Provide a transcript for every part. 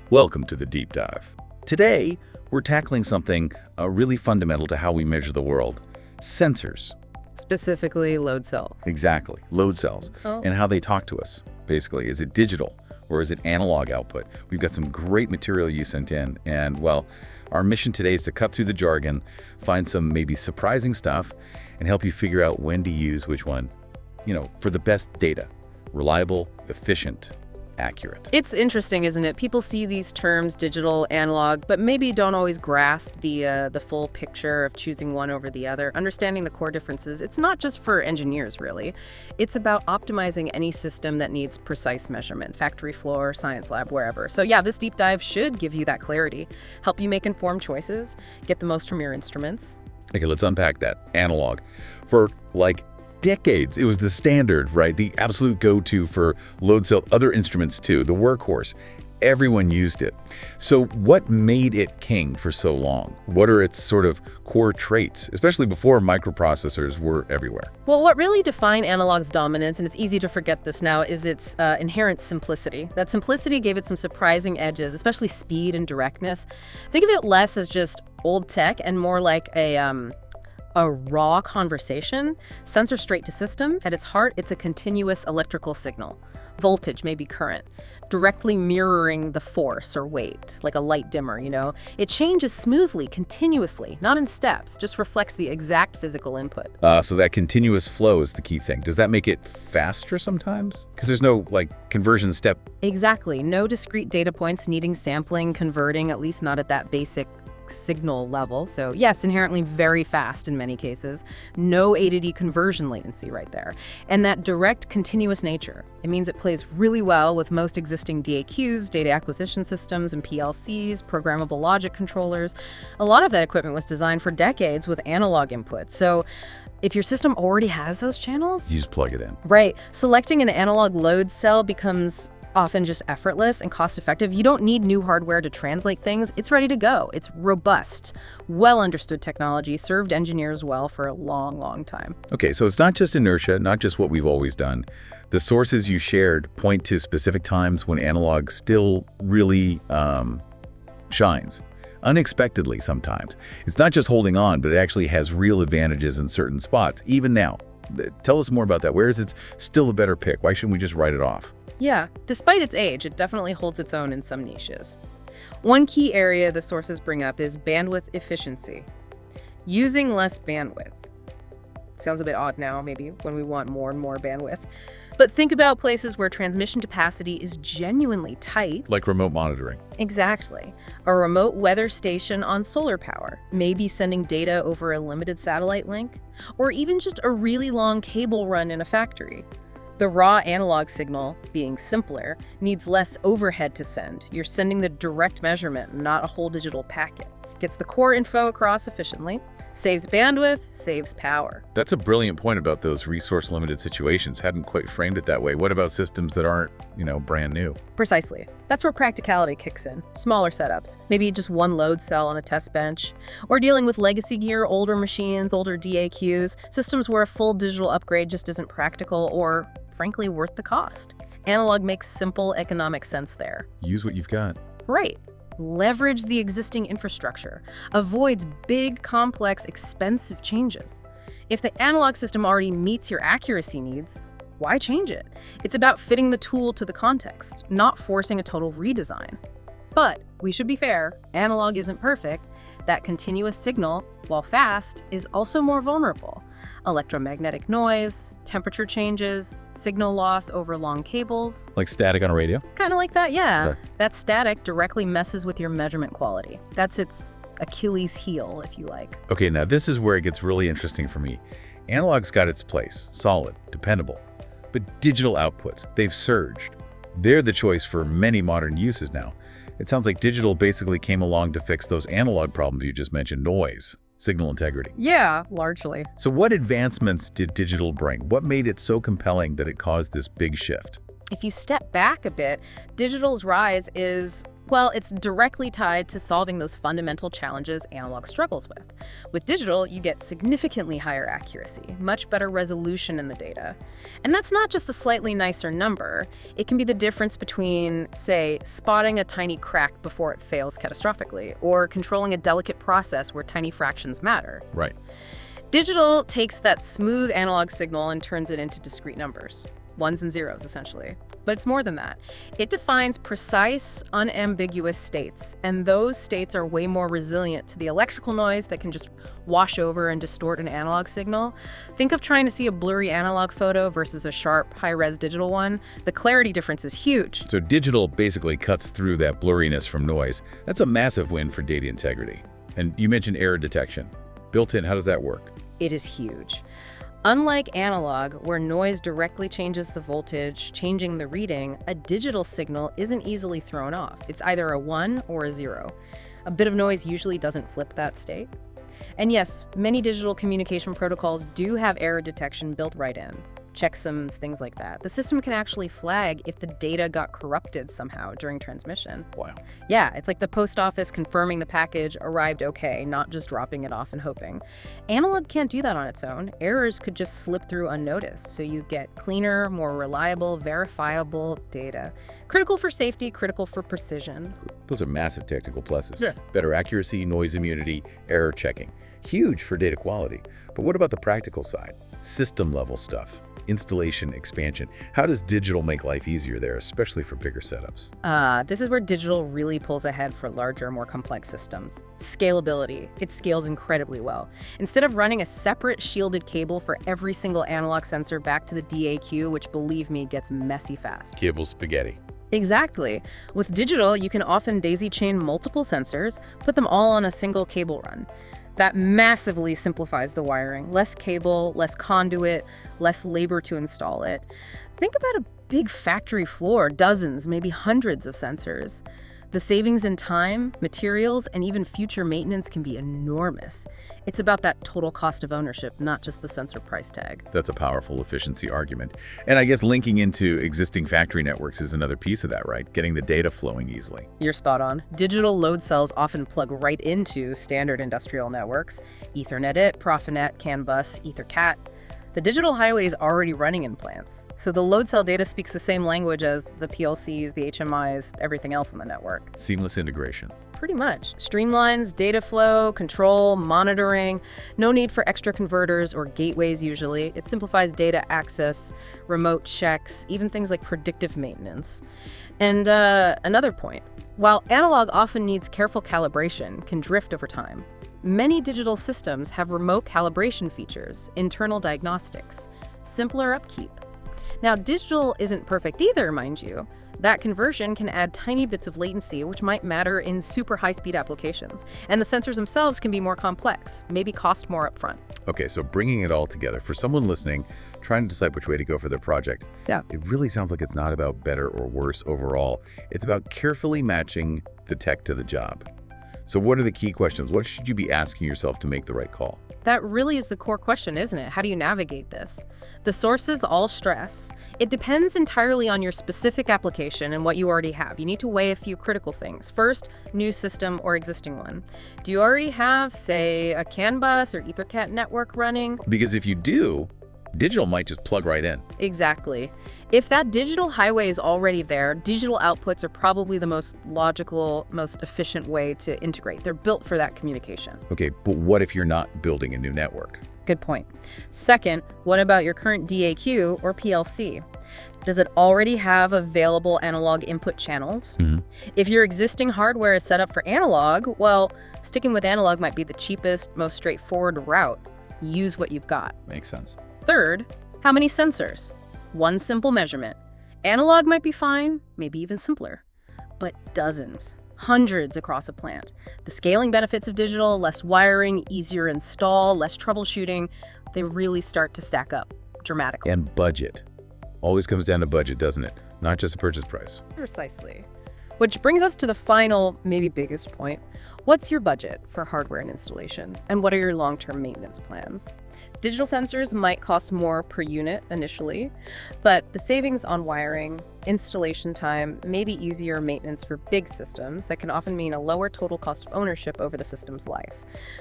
Welcome to the Deep Dive. Today, we're tackling something really fundamental to how we measure the world: sensors. Specifically, load cells. Exactly, load cells, and how they talk to us. Basically, is it digital or is it analog output? We've got some great material you sent in, and well, our mission today is to cut through the jargon, find some maybe surprising stuff, and help you figure out when to use which one, for the best data. Reliable, efficient, accurate. It's interesting, isn't it? People see these terms, digital, analog, but maybe don't always grasp the full picture of choosing one over the other. Understanding the core differences, it's not just for engineers, really. It's about optimizing any system that needs precise measurement, factory floor, science lab, wherever. So yeah, this deep dive should give you that clarity, help you make informed choices, get the most from your instruments. Okay, let's unpack that. Analog. For decades, it was the standard, right? The absolute go-to for load cell, other instruments too, the workhorse. Everyone used it. So what made it king for so long? What are its sort of core traits, especially before microprocessors were everywhere? Well, what really defined analog's dominance, and it's easy to forget this now, is its inherent simplicity. That simplicity gave it some surprising edges, especially speed and directness. Think of it less as just old tech and more like a raw conversation. Sensor straight to system. At its heart, it's a continuous electrical signal. Voltage, maybe current, directly mirroring the force or weight, like a light dimmer, It changes smoothly, continuously, not in steps, just reflects the exact physical input. So that continuous flow is the key thing. Does that make it faster sometimes? Because there's no, conversion step. Exactly. No discrete data points needing sampling, converting, at least not at that basic signal level. So yes, inherently very fast in many cases. No A to D conversion latency right there. And that direct continuous nature. It means it plays really well with most existing DAQs, data acquisition systems, and PLCs, programmable logic controllers. A lot of that equipment was designed for decades with analog input. So if your system already has those channels, you just plug it in. Right. Selecting an analog load cell becomes often just effortless and cost-effective. You don't need new hardware to translate things. It's ready to go. It's robust, well-understood technology, served engineers well for a long, long time. Okay, so it's not just inertia, not just what we've always done. The sources you shared point to specific times when analog still really shines. Unexpectedly sometimes. It's not just holding on, but it actually has real advantages in certain spots, even now. Tell us more about that. Where is it still a better pick? Why shouldn't we just write it off? Yeah, despite its age, it definitely holds its own in some niches. One key area the sources bring up is bandwidth efficiency. Using less bandwidth. Sounds a bit odd now, maybe, when we want more and more bandwidth. But think about places where transmission capacity is genuinely tight. Like remote monitoring. Exactly. A remote weather station on solar power, maybe sending data over a limited satellite link, or even just a really long cable run in a factory. The raw analog signal, being simpler, needs less overhead to send. You're sending the direct measurement, not a whole digital packet. Gets the core info across efficiently, saves bandwidth, saves power. That's a brilliant point about those resource-limited situations. Hadn't quite framed it that way. What about systems that aren't, brand new? Precisely. That's where practicality kicks in. Smaller setups, maybe just one load cell on a test bench, or dealing with legacy gear, older machines, older DAQs, systems where a full digital upgrade just isn't practical or frankly worth the cost. Analog makes simple economic sense there. Use what you've got. Right. Leverage the existing infrastructure. Avoids big, complex, expensive changes. If the analog system already meets your accuracy needs, why change it? It's about fitting the tool to the context, not forcing a total redesign. But we should be fair, analog isn't perfect. That continuous signal, while fast, is also more vulnerable. Electromagnetic noise, temperature changes, signal loss over long cables. Like static on a radio? Kind of like that, yeah. Okay. That static directly messes with your measurement quality. That's its Achilles heel, if you like. Okay, now this is where it gets really interesting for me. Analog's got its place, solid, dependable. But digital outputs, they've surged. They're the choice for many modern uses now. It sounds like digital basically came along to fix those analog problems you just mentioned, noise, signal integrity. Yeah, largely. So what advancements did digital bring? What made it so compelling that it caused this big shift? If you step back a bit, digital's rise is Well, it's directly tied to solving those fundamental challenges analog struggles with. With digital, you get significantly higher accuracy, much better resolution in the data. And that's not just a slightly nicer number. It can be the difference between, say, spotting a tiny crack before it fails catastrophically, or controlling a delicate process where tiny fractions matter. Right. Digital takes that smooth analog signal and turns it into discrete numbers. Ones and zeros, essentially. But it's more than that. It defines precise, unambiguous states, and those states are way more resilient to the electrical noise that can just wash over and distort an analog signal. Think of trying to see a blurry analog photo versus a sharp, high-res digital one. The clarity difference is huge. So digital basically cuts through that blurriness from noise. That's a massive win for data integrity. And you mentioned error detection. Built in, how does that work? It is huge. Unlike analog, where noise directly changes the voltage, changing the reading, a digital signal isn't easily thrown off. It's either a 1 or a 0. A bit of noise usually doesn't flip that state. And yes, many digital communication protocols do have error detection built right in. Checksums, things like that. The system can actually flag if the data got corrupted somehow during transmission. Wow. Yeah, it's like the post office confirming the package arrived okay, not just dropping it off and hoping. Analog can't do that on its own. Errors could just slip through unnoticed, so you get cleaner, more reliable, verifiable data. Critical for safety, critical for precision. Those are massive technical pluses. Yeah. Better accuracy, noise immunity, error checking. Huge for data quality. But what about the practical side? System level stuff. Installation, expansion. How does digital make life easier there, especially for bigger setups? This is where digital really pulls ahead for larger, more complex systems. Scalability. It scales incredibly well. Instead of running a separate shielded cable for every single analog sensor back to the DAQ, which, believe me, gets messy fast. Cable spaghetti. Exactly. With digital, you can often daisy chain multiple sensors, put them all on a single cable run. That massively simplifies the wiring. Less cable, less conduit, less labor to install it. Think about a big factory floor, dozens, maybe hundreds of sensors. The savings in time, materials, and even future maintenance can be enormous. It's about that total cost of ownership, not just the sensor price tag. That's a powerful efficiency argument. And I guess linking into existing factory networks is another piece of that, right? Getting the data flowing easily. You're spot on. Digital load cells often plug right into standard industrial networks. Ethernet IT, Profinet, CAN bus, EtherCAT. The digital highway is already running in plants, so the load cell data speaks the same language as the PLCs, the HMIs, everything else on the network. Seamless integration. Pretty much. Streamlines data flow, control, monitoring. No need for extra converters or gateways usually. It simplifies data access, remote checks, even things like predictive maintenance. And another point. While analog often needs careful calibration, can drift over time, many digital systems have remote calibration features, internal diagnostics, simpler upkeep. Now, digital isn't perfect either, mind you. That conversion can add tiny bits of latency, which might matter in super high-speed applications. And the sensors themselves can be more complex, maybe cost more upfront. Okay, so bringing it all together, for someone listening, trying to decide which way to go for their project, it really sounds like it's not about better or worse overall. It's about carefully matching the tech to the job. So what are the key questions? What should you be asking yourself to make the right call? That really is the core question, isn't it? How do you navigate this? The sources all stress. It depends entirely on your specific application and what you already have. You need to weigh a few critical things. First, new system or existing one. Do you already have, say, a CAN bus or EtherCAT network running? Because if you do, digital might just plug right in. Exactly. If that digital highway is already there, digital outputs are probably the most logical, most efficient way to integrate. They're built for that communication. Okay, but what if you're not building a new network? Good point. Second, what about your current DAQ or PLC? Does it already have available analog input channels? If your existing hardware is set up for analog, well, sticking with analog might be the cheapest, most straightforward route. Use what you've got. Makes sense. Third, how many sensors? One simple measurement. Analog might be fine, maybe even simpler, but dozens, hundreds across a plant. The scaling benefits of digital, less wiring, easier install, less troubleshooting, they really start to stack up dramatically. And budget. Always comes down to budget, doesn't it? Not just a purchase price. Precisely. Which brings us to the final, maybe biggest point. What's your budget for hardware and installation? And what are your long-term maintenance plans? Digital sensors might cost more per unit initially, but the savings on wiring, installation time, may be easier maintenance for big systems that can often mean a lower total cost of ownership over the system's life.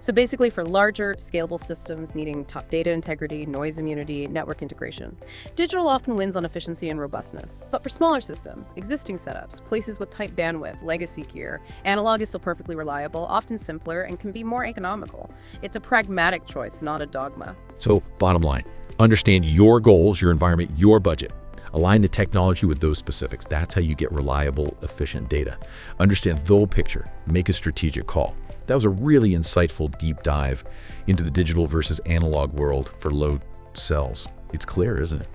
So basically for larger, scalable systems needing top data integrity, noise immunity, network integration, digital often wins on efficiency and robustness. But for smaller systems, existing setups, places with tight bandwidth, legacy gear, analog is still perfectly reliable, often simpler, and can be more economical. It's a pragmatic choice, not a dogma. So, bottom line, understand your goals, your environment, your budget. Align the technology with those specifics. That's how you get reliable, efficient data. Understand the whole picture. Make a strategic call. That was a really insightful deep dive into the digital versus analog world for load cells. It's clear, isn't it?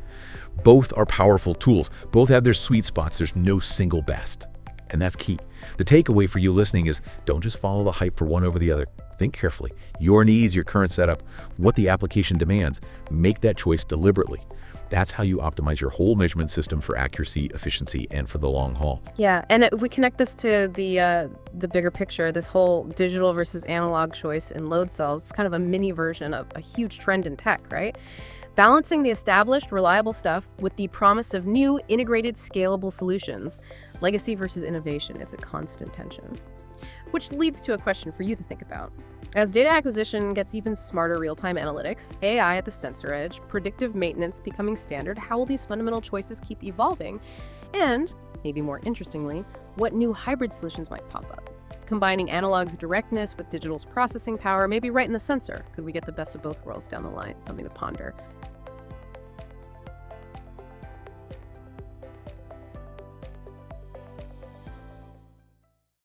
Both are powerful tools. Both have their sweet spots. There's no single best. And that's key. The takeaway for you listening is don't just follow the hype for one over the other. Think carefully. Your needs, your current setup, what the application demands. Make that choice deliberately. That's how you optimize your whole measurement system for accuracy, efficiency, and for the long haul. Yeah, and if we connect this to the bigger picture, this whole digital versus analog choice in load cells, it's kind of a mini version of a huge trend in tech, right? Balancing the established, reliable stuff with the promise of new, integrated, scalable solutions. Legacy versus innovation, it's a constant tension. Which leads to a question for you to think about. As data acquisition gets even smarter real-time analytics, AI at the sensor edge, predictive maintenance becoming standard, how will these fundamental choices keep evolving? And, maybe more interestingly, what new hybrid solutions might pop up? Combining analog's directness with digital's processing power, maybe right in the sensor. Could we get the best of both worlds down the line? Something to ponder.